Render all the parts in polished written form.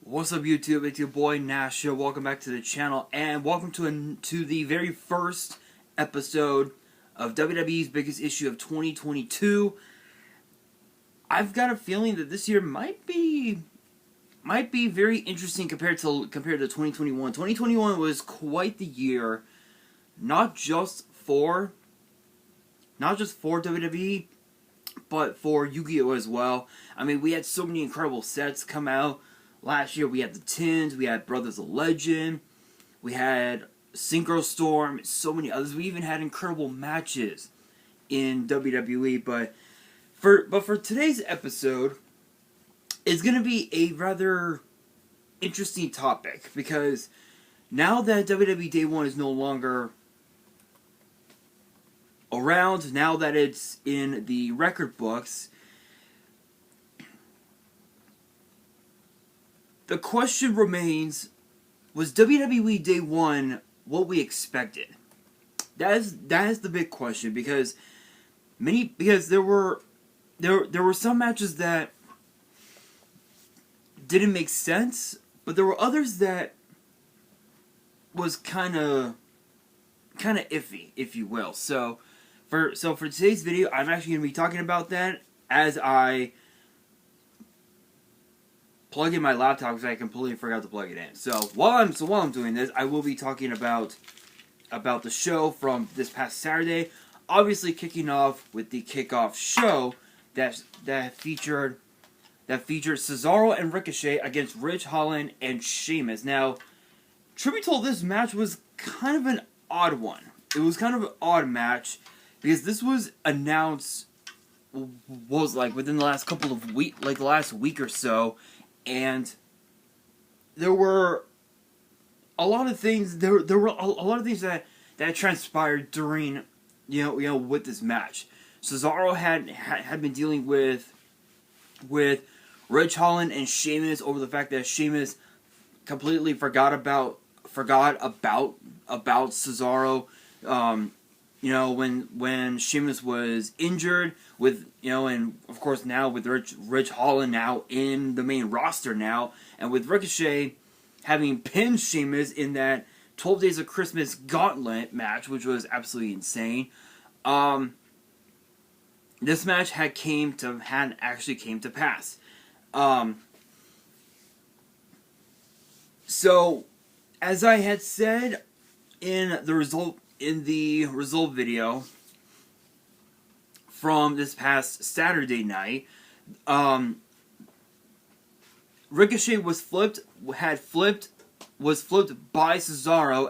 What's up, YouTube? It's your boy Nasha. Welcome back to the channel, and welcome to the very first episode of WWE's biggest issue of 2022. I've got a feeling that this year might be very interesting compared to 2021. 2021 was quite the year, not just for WWE, but for Yu-Gi-Oh as well. I mean, we had so many incredible sets come out. Last year we had the Tins, we had Brothers of Legend, we had Synchro Storm, so many others. We even had incredible matches in WWE. But for today's episode, it's going to be a rather interesting topic, because now that WWE Day 1 is no longer around, now that it's in the record books, the question remains, was WWE Day 1 what we expected? That is the big question, because there were some matches that didn't make sense, but there were others that was kind of iffy, if you will. So for today's video, I'm actually going to be talking about that as I plug in my laptop, because I completely forgot to plug it in. So while I'm doing this, I will be talking about the show from this past Saturday. Obviously, kicking off with the kickoff show that featured Cesaro and Ricochet against Ridge Holland and Sheamus. Now, truth be told, this match was kind of an odd one. It was kind of an odd match, because this was announced within the last couple of weeks, like the last week or so. And there were a lot of things. There were a lot of things that transpired during, with this match. Cesaro had been dealing with Ridge Holland and Sheamus over the fact that Sheamus completely forgot about Cesaro. When Sheamus was injured, and of course now with Ridge Holland now in the main roster now, and with Ricochet having pinned Sheamus in that 12 Days of Christmas Gauntlet match, which was absolutely insane. This match had actually came to pass. So, as I had said in the result video from this past Saturday night, Ricochet was flipped by Cesaro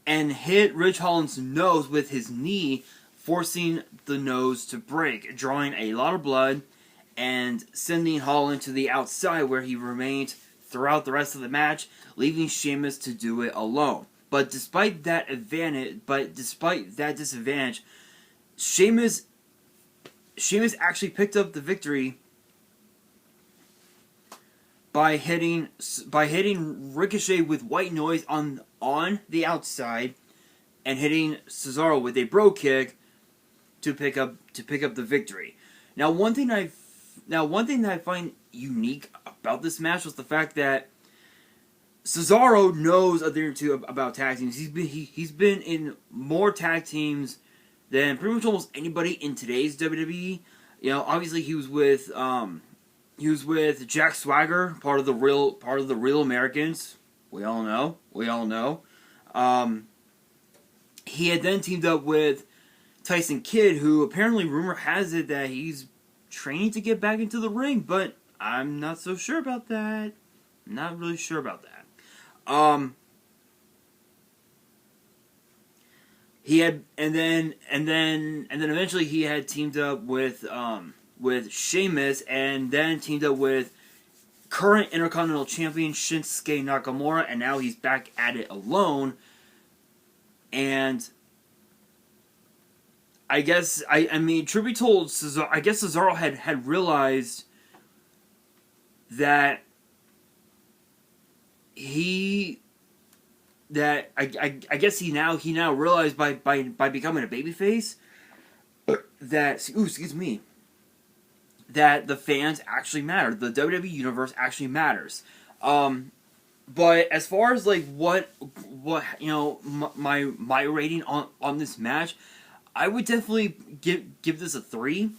and hit Ridge Holland's nose with his knee, forcing the nose to break, drawing a lot of blood and sending Holland to the outside, where he remained throughout the rest of the match, leaving Sheamus to do it alone. But despite that disadvantage, Sheamus actually picked up the victory by hitting Ricochet with white noise on the outside, and hitting Cesaro with a bro kick to pick up the victory. Now, one thing that I find unique about this match was the fact that Cesaro knows a thing or two about tag teams. He's been in more tag teams than pretty much almost anybody in today's WWE. Obviously he was with Jack Swagger, part of the Real Americans. We all know. He had then teamed up with Tyson Kidd, who apparently rumor has it that he's training to get back into the ring, but I'm not so sure about that. Not really sure about that. He had, and then eventually he had teamed up with Sheamus, and then teamed up with current Intercontinental Champion Shinsuke Nakamura, and now he's back at it alone. And I guess, I mean, truth be told, Cesaro had realized that I guess he now realized by becoming a babyface that, excuse me, that the fans actually matter. The WWE universe actually matters. But as far as like what my rating on this match, I would definitely give this a 3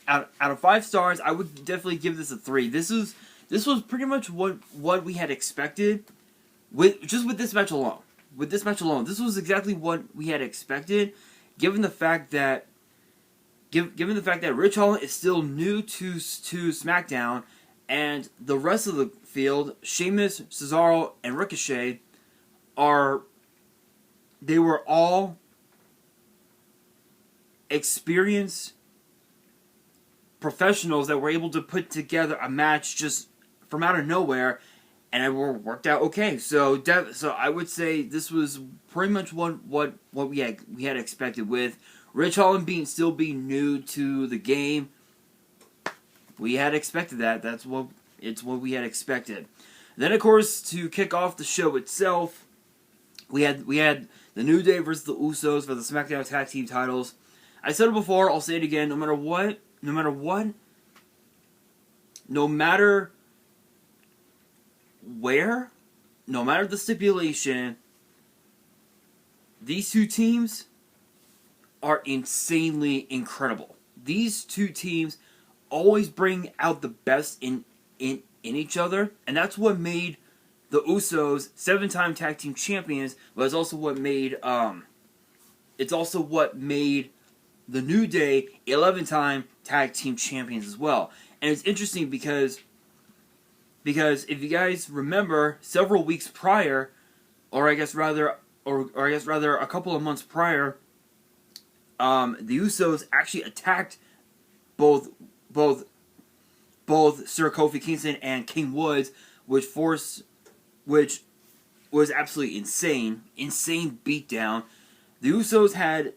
out of 5 stars. I would definitely give this a 3. This was pretty much what we had expected with this match alone. With this match alone, this was exactly what we had expected, given the fact that Rich Holland is still new to SmackDown, and the rest of the field, Sheamus, Cesaro, and Ricochet, were all experienced professionals that were able to put together a match just from out of nowhere, and it worked out okay. So I would say this was pretty much what we had expected, with Rich Holland still being new to the game. We had expected that. That's what we had expected. Then, of course, to kick off the show itself, we had the New Day versus the Usos for the SmackDown Tag Team titles. I said it before, I'll say it again. No matter where, no matter the stipulation, these two teams are insanely incredible. These two teams always bring out the best in each other, and that's what made the Usos 7-time tag team champions, but it's also what made the New Day 11-time tag team champions as well. And it's interesting because if you guys remember, several weeks prior, or I guess rather a couple of months prior, the Usos actually attacked both Sir Kofi Kingston and King Woods, which was absolutely insane beatdown. The Usos had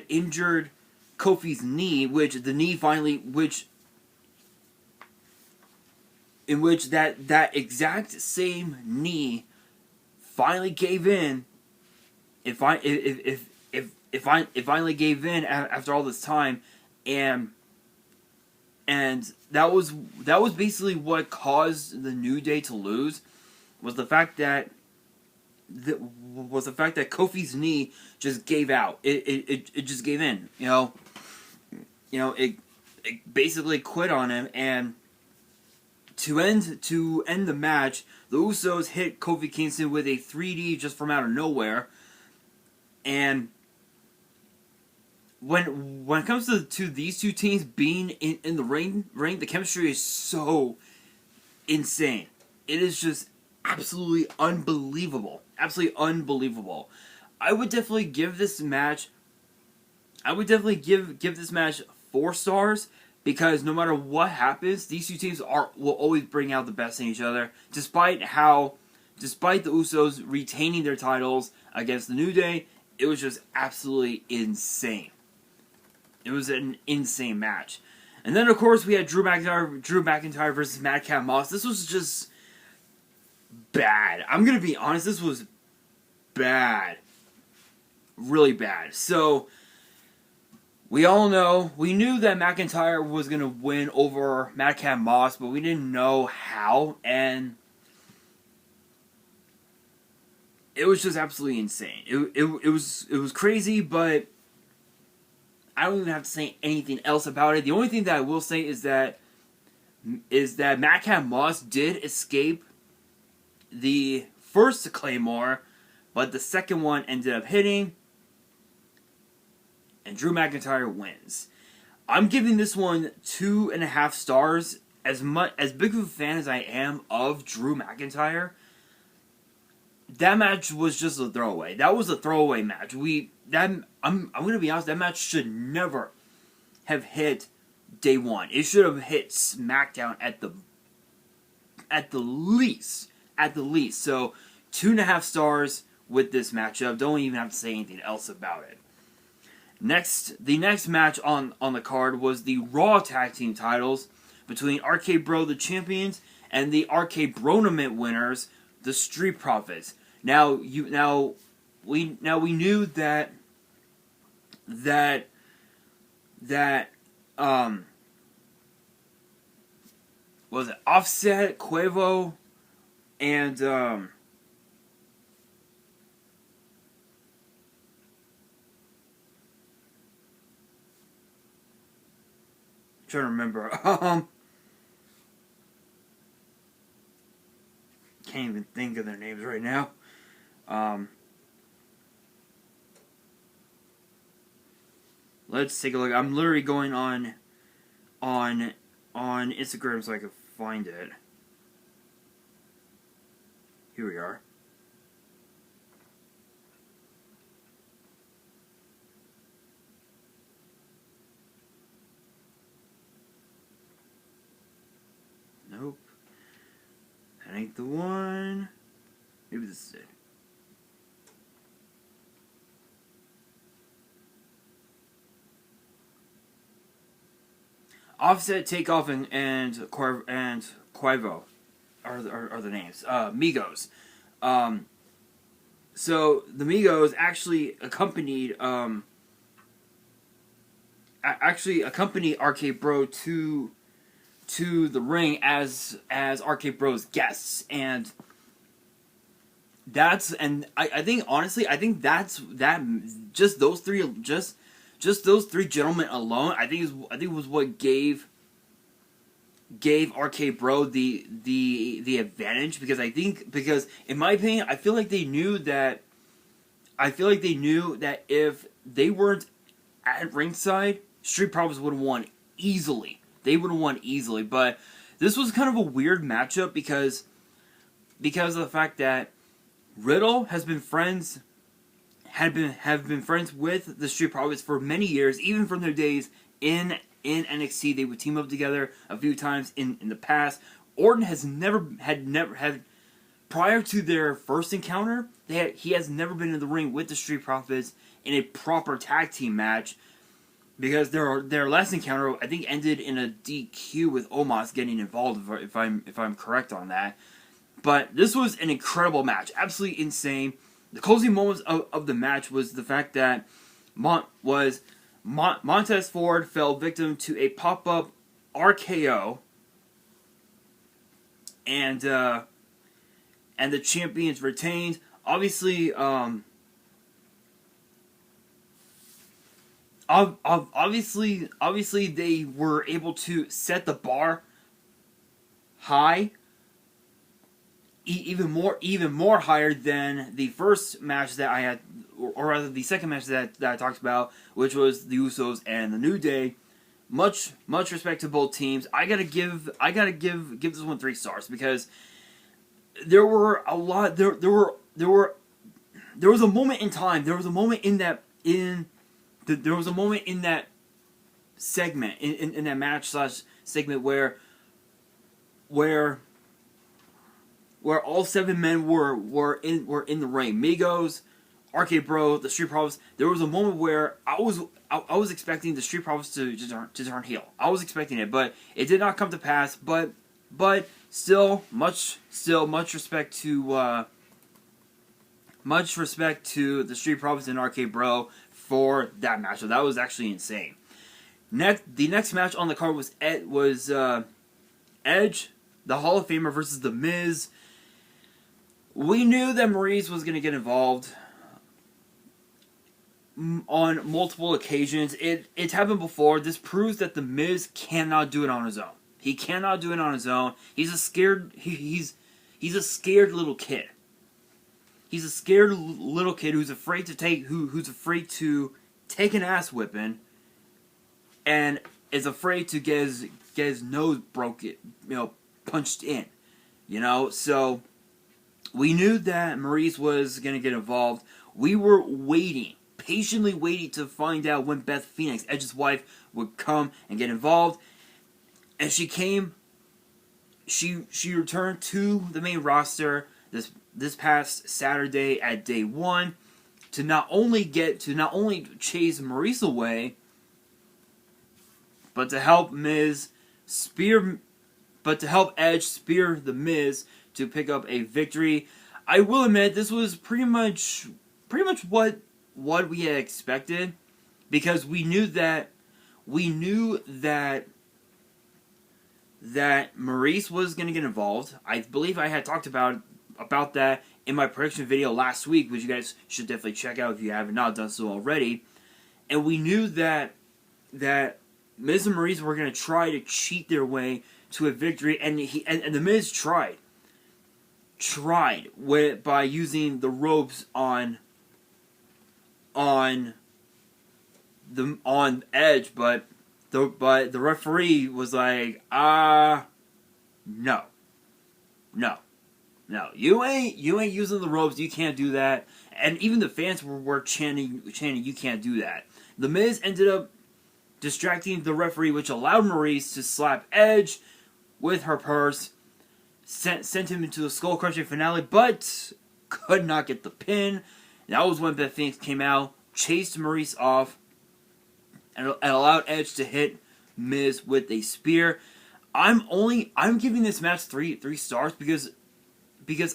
injured Kofi's knee, in which that exact same knee finally gave in. It finally gave in after all this time, and that was basically what caused the New Day to lose, was the fact that Kofi's knee just gave out. It just gave in. It basically quit on him, and to end the match, the Usos hit Kofi Kingston with a 3D just from out of nowhere. And when it comes to these two teams being in the ring, the chemistry is so insane. It is just absolutely unbelievable. Absolutely unbelievable. I would definitely give this match 4 stars, because no matter what happens, these two teams will always bring out the best in each other, despite the Usos retaining their titles against the New Day. It was just absolutely insane. It was an insane match. And then, of course, we had Drew McIntyre versus Madcap Moss. This was just bad. I'm going to be honest, this was bad. Really bad. So, we knew that McIntyre was going to win over Madcap Moss, but we didn't know how, and it was just absolutely insane. It was crazy, but I don't even have to say anything else about it. The only thing that I will say is that Madcap Moss did escape the first Claymore, but the second one ended up hitting, and Drew McIntyre wins. I'm giving this one 2.5 stars. As big of a fan as I am of Drew McIntyre, that match was just a throwaway. That was a throwaway match. I'm gonna be honest. That match should never have hit day one. It should have hit SmackDown at the least. So 2.5 stars with this matchup. Don't even have to say anything else about it. The next match on the card was the Raw Tag Team titles between RK Bro, the champions, and the RK Bronament winners, the Street Profits. Now we knew that what was it, Offset, Quavo, and trying to remember. Can't even think of their names right now. Let's take a look. I'm literally going on Instagram so I can find it. Here we are. Nope. That ain't the one. Maybe this is it. Offset, Takeoff, and Quavo are the names. Migos. So the Migos actually accompanied RK Bro to the ring as RK Bro's guests, and I think honestly just those three gentlemen alone, I think was what gave RK Bro the advantage, because in my opinion, I feel like they knew that if they weren't at ringside, Street Profits would have won easily. They would have won easily, but this was kind of a weird matchup because of the fact that Riddle have been friends with the Street Profits for many years, even from their days in NXT. They would team up together a few times in the past. Orton has never had prior to their first encounter, he has never been in the ring with the Street Profits in a proper tag team match, because their last encounter, I think, ended in a DQ with Omos getting involved, if I'm correct on that. But this was an incredible match, absolutely insane. The closing moments of the match was the fact that Montez Ford fell victim to a pop-up RKO, and the champions retained. Obviously, obviously, they were able to set the bar high, even more higher than the first match that I had, or rather the second match that I talked about, which was the Usos and the New Day. Much respect to both teams. I gotta give this one 3 stars, because there were a lot. There was a moment in time. There was a moment in that segment in that match / segment where all 7 men were in the ring. Migos, RK Bro, the Street Profits. There was a moment where I was expecting the Street Profits to turn heel. I was expecting it, but it did not come to pass. But still much respect to the Street Profits and RK Bro for that match. So that was actually insane. The next match on the card was Edge, the Hall of Famer, versus The Miz. We knew that Maurice was going to get involved on multiple occasions. It's happened before. This proves that The Miz cannot do it on his own. He cannot do it on his own. He's a scared little kid. He's a scared little kid who's afraid to take an ass whipping, and is afraid to get his nose broken, punched in, So we knew that Maurice was gonna get involved. We were patiently waiting to find out when Beth Phoenix, Edge's wife, would come and get involved, and she came. She returned to the main roster this past Saturday at day 1 to not only chase Maurice away, but to help Edge spear The Miz to pick up a victory. I will admit, this was pretty much what we had expected, because we knew that that Maurice was going to get involved. I believe I had talked about that in my prediction video last week, which you guys should definitely check out if you have not done so already. And we knew that Miz and Maurice were going to try to cheat their way to a victory, and the Miz tried by using the ropes on Edge, but the referee was like, no, you ain't using the ropes, you can't do that. And even the fans were chanting, you can't do that. The Miz ended up distracting the referee, which allowed Maurice to slap Edge with her purse, sent him into a skull-crushing finale, but could not get the pin. That was when Beth Phoenix came out, chased Maurice off, and allowed Edge to hit Miz with a spear. I'm giving this match three stars because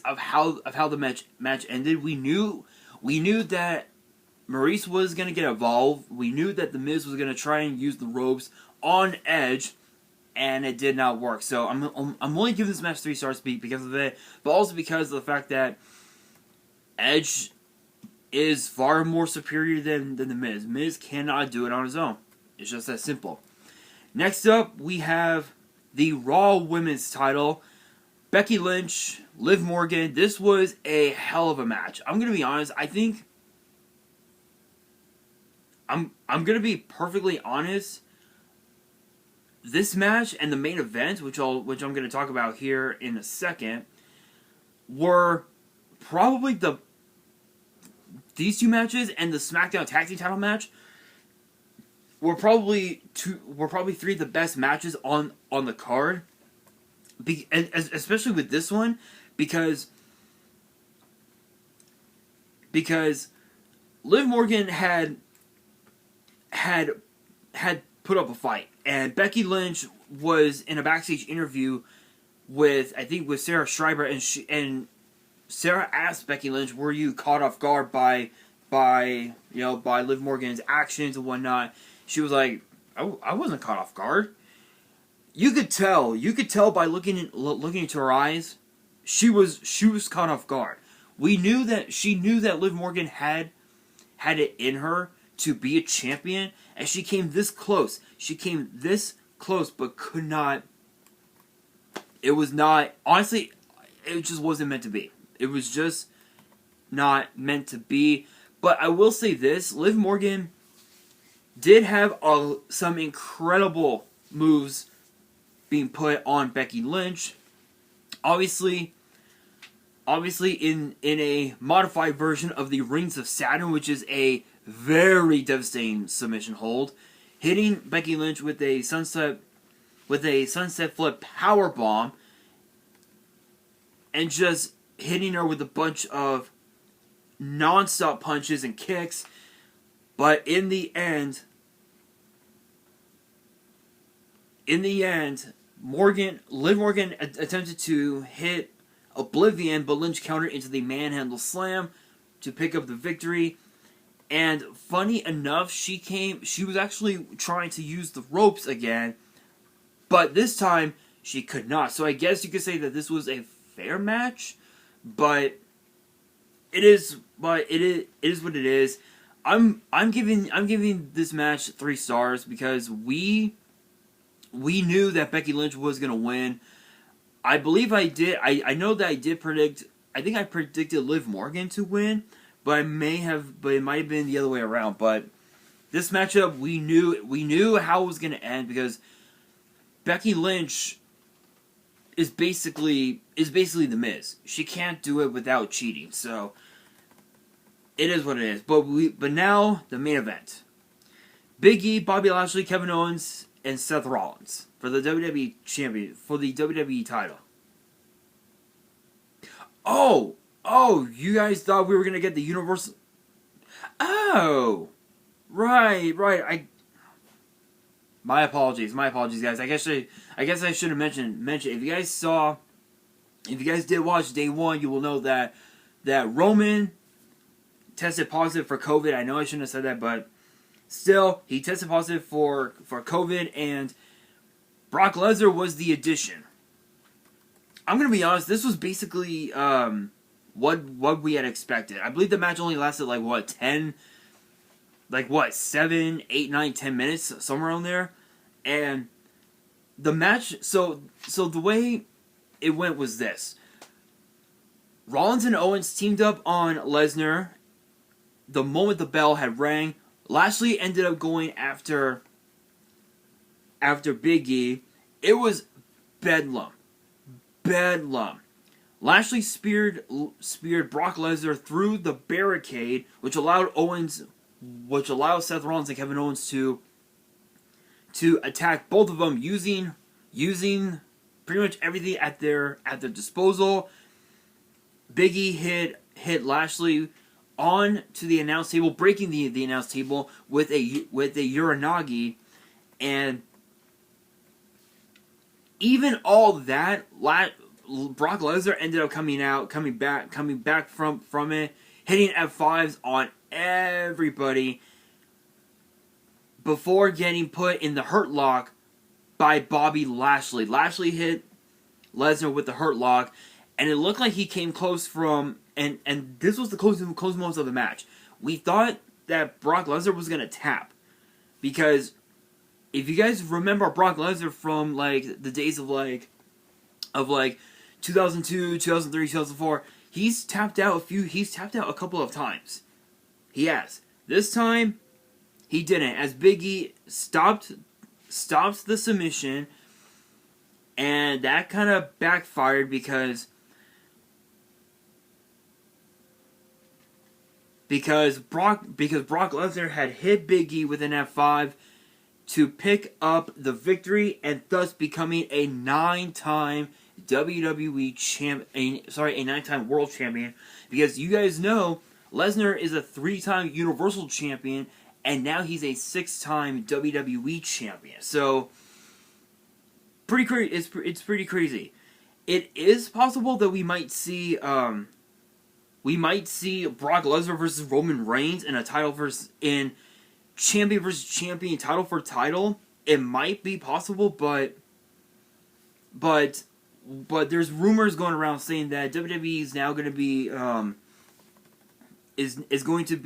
of how the match ended. We knew that Maurice was gonna get involved. We knew that the Miz was gonna try and use the ropes on Edge, and it did not work. So I'm only giving this match 3 stars because of it, but also because of the fact that Edge is far more superior than the Miz. Miz cannot do it on his own. It's just that simple. Next up, we have the Raw Women's title. Becky Lynch, Liv Morgan. This was a hell of a match. I'm going to be honest. I think... I'm going to be perfectly honest. This match and the main event, which I'm going to talk about here in a second, were probably these two matches and the SmackDown Tag Team title match were probably 3 of the best matches on the card. Especially with this one, because Liv Morgan had put up a fight, and Becky Lynch was in a backstage interview with Sarah Schreiber, and Sarah asked Becky Lynch, "Were you caught off guard by Liv Morgan's actions and whatnot?" She was like, "I wasn't caught off guard." You could tell by looking into her eyes, she was caught off guard. She knew that Liv Morgan had it in her to be a champion, and she came this close. But could not. It was not, honestly, it just wasn't meant to be. It was just not meant to be. But I will say this, Liv Morgan did have some incredible moves being put on Becky Lynch. Obviously in a modified version of the Rings of Saturn, which is a very devastating submission hold, hitting Becky Lynch with a sunset flip powerbomb, and just hitting her with a bunch of non-stop punches and kicks. But in the end, Liv Morgan attempted to hit Oblivion, but Lynch countered into the manhandle slam to pick up the victory. And funny enough, she was actually trying to use the ropes again, but this time she could not. So I guess you could say that this was a fair match, but it is what it is. I'm giving this match 3 stars because we knew that Becky Lynch was going to win. I believe I did. I know that I did predict. I think I predicted Liv Morgan to win, but it might have been the other way around. But this matchup, we knew how it was going to end because Becky Lynch is basically the Miz. She can't do it without cheating. So it is what it is. But now the main event: Big E, Bobby Lashley, Kevin Owens, and Seth Rollins for the WWE champion, for the WWE title. Oh, you guys thought we were gonna get the Universal? Oh, right. My apologies, guys. I guess I should have mentioned. If you guys did watch day 1, you will know that Roman tested positive for COVID. I know I shouldn't have said that, but still, he tested positive for COVID, and Brock Lesnar was the addition. I'm gonna be honest. This was basically what we had expected. I believe the match only lasted like what 10, like what 7, 8, 9, 10 minutes, somewhere around there, and the match. So the way it went was this: Rollins and Owens teamed up on Lesnar. The moment the bell had rang, Lashley ended up going after Big E. It was bedlam. Lashley speared Brock Lesnar through the barricade, which allowed Seth Rollins and Kevin Owens to attack both of them using pretty much everything at their disposal. Big E hit Lashley on to the announce table, breaking the announce table with a Uranagi, and even all that, Brock Lesnar ended up coming back from it, hitting F5s on everybody before getting put in the Hurt Lock by Bobby Lashley. Lashley hit Lesnar with the Hurt Lock, and it looked like he came close from, and this was the close moments of the match. We thought that Brock Lesnar was going to tap, because if you guys remember Brock Lesnar from like the days of 2002, 2003, 2004, he's tapped out a couple of times. He has. This time he didn't, as Big E stopped the submission, and that kind of backfired because Brock Lesnar had hit Big E with an F5 to pick up the victory, and thus becoming a 9-time WWE a 9-time world champion. Because you guys know Lesnar is a 3-time Universal champion, and now he's a 6-time WWE champion. So pretty crazy. It's pretty crazy. It is possible that we might see Brock Lesnar versus Roman Reigns in a title champion versus champion, title for title. It might be possible, but there's rumors going around saying that WWE is now going to be is going to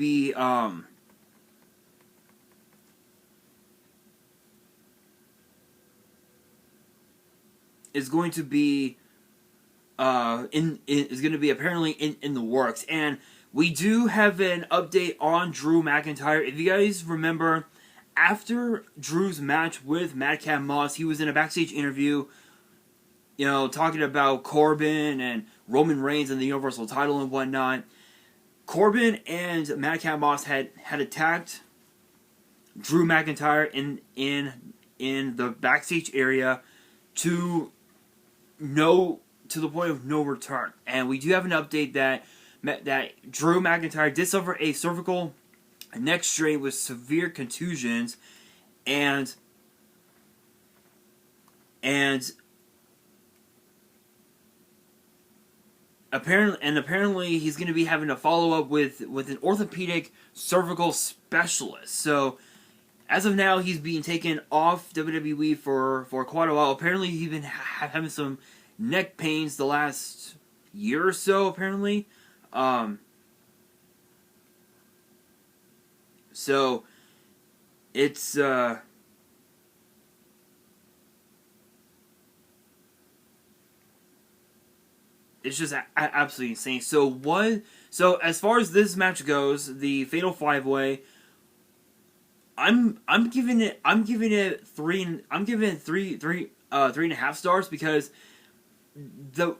be apparently in the works. And we do have an update on Drew McIntyre. If you guys remember, after Drew's match with Madcap Moss, he was in a backstage interview, talking about Corbin and Roman Reigns and the Universal title and whatnot. Corbin and Madcap Moss had attacked Drew McIntyre in the backstage area to the point of no return. And we do have an update that Drew McIntyre did suffer a cervical neck strain with severe contusions, and apparently he's going to be having a follow up with an orthopedic cervical specialist. So as of now, he's being taken off WWE for quite a while. Apparently, he's been having some neck pains the last year or so, apparently. So it's just absolutely insane. So as far as this match goes, the Fatal 5-Way, I'm giving it 3.5 stars, because the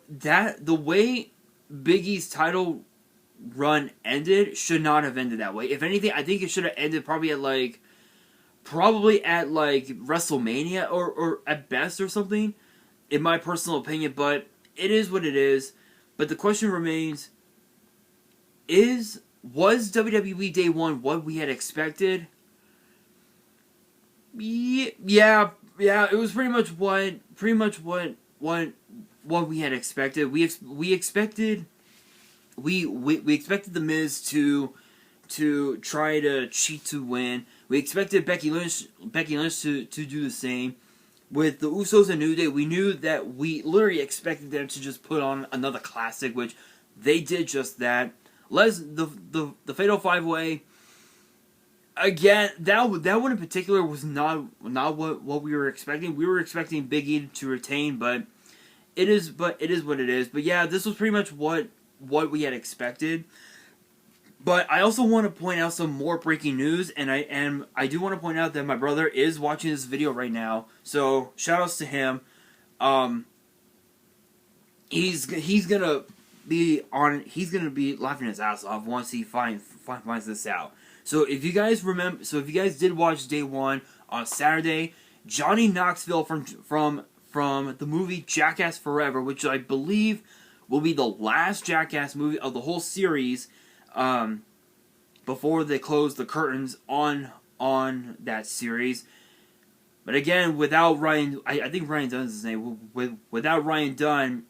way Big E's title run ended should not have ended that way. If anything, I think it should have ended probably at WrestleMania or at best or something, in my personal opinion. But it is what it is. But the question remains: was WWE Day 1 what we had expected? Yeah, it was pretty much what we had expected. We expected the Miz to try to cheat to win. We expected Becky Lynch to do the same. with the Usos and New Day, we knew that we literally expected them to just put on another classic, which they did just that. The Fatal 5-Way, again, that one in particular was not what we were expecting. We were expecting Big E to retain, but it is what it is. But yeah, this was pretty much what we had expected. But I also want to point out some more breaking news, and I do want to point out that my brother is watching this video right now. So shoutouts to him. He's gonna be laughing his ass off once he finds this out. So if you guys did watch Day 1 on Saturday, Johnny Knoxville from the movie Jackass Forever, which I believe will be the last Jackass movie of the whole series, before they close the curtains on that series. But again, without Ryan, I think Ryan Dunn's his name. Without Ryan Dunn,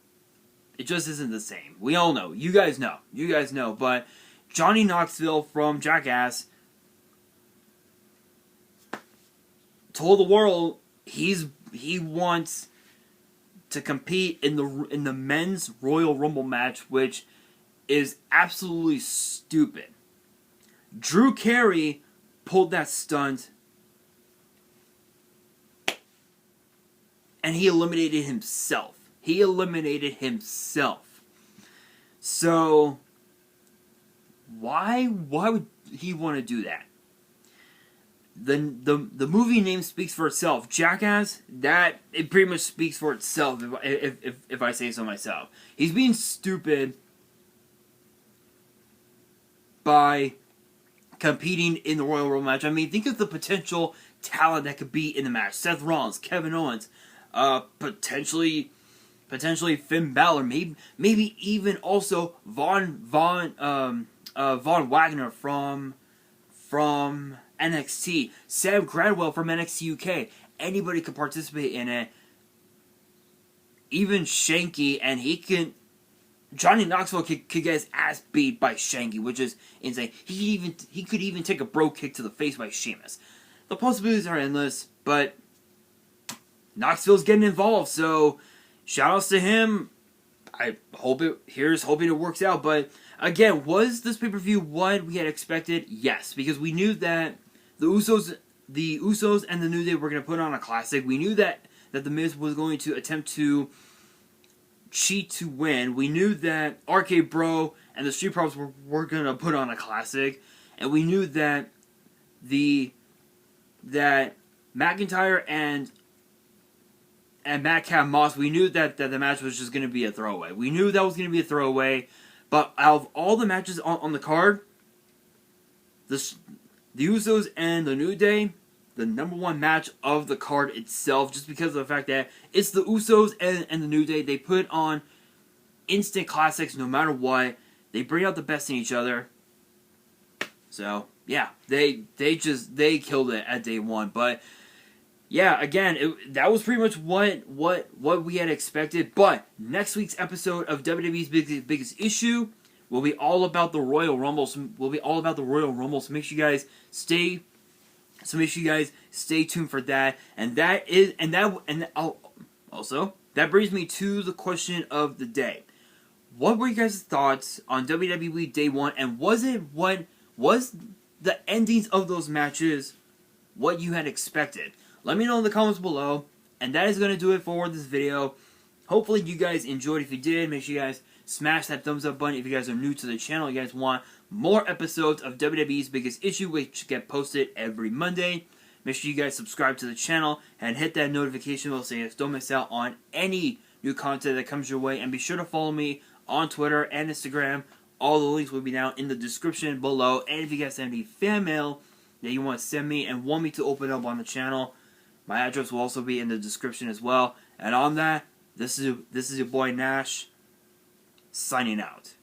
it just isn't the same. We all know. You guys know. But Johnny Knoxville from Jackass told the world he wants to compete in the men's Royal Rumble match, which is absolutely stupid. Drew Carey pulled that stunt, and he eliminated himself. So why would he want to do that? The movie name speaks for itself. Jackass, that it pretty much speaks for itself. If I say so myself, he's being stupid by competing in the Royal Rumble match. I mean, think of the potential talent that could be in the match: Seth Rollins, Kevin Owens, potentially Finn Balor, maybe even also Von Wagner from NXT, Sam Gradwell from NXT UK. Anybody could participate in it. Even Shanky, and Johnny Knoxville could get his ass beat by Shanky, which is insane. He could even take a bro kick to the face by Sheamus. The possibilities are endless, but Knoxville's getting involved, so shoutouts to him. Hoping it works out. But again, was this pay-per-view what we had expected? Yes, because we knew that the Usos and the New Day were going to put on a classic. We knew that The Miz was going to attempt to cheat to win. We knew that RK Bro and the Street Profits were going to put on a classic, and we knew that that McIntyre and Madcap Moss, we knew that the match was just going to be a throwaway. We knew that was going to be a throwaway, but out of all the matches on the card, the Usos and the New Day, the number one match of the card itself, just because of the fact that it's the Usos and the New Day. They put on instant classics no matter what. They bring out the best in each other. So, yeah, they killed it at Day 1. But, yeah, again, that was pretty much what we had expected. But next week's episode of WWE's biggest issue will be all about the Royal Rumble. So make sure you guys stay tuned for that. Also, that brings me to the question of the day. What were you guys' thoughts on WWE Day 1, and was the endings of those matches what you had expected? Let me know in the comments below. And that is going to do it for this video. Hopefully you guys enjoyed. If you did, make sure you guys smash that thumbs up button. If you guys are new to the channel, you guys want more episodes of WWE's Biggest Issue, which get posted every Monday. Make sure you guys subscribe to the channel and hit that notification bell so you guys don't miss out on any new content that comes your way. And be sure to follow me on Twitter and Instagram. All the links will be down in the description below. And if you guys have any fan mail that you want to send me and want me to open up on the channel, my address will also be in the description as well. And on that, this is your boy Nash, signing out.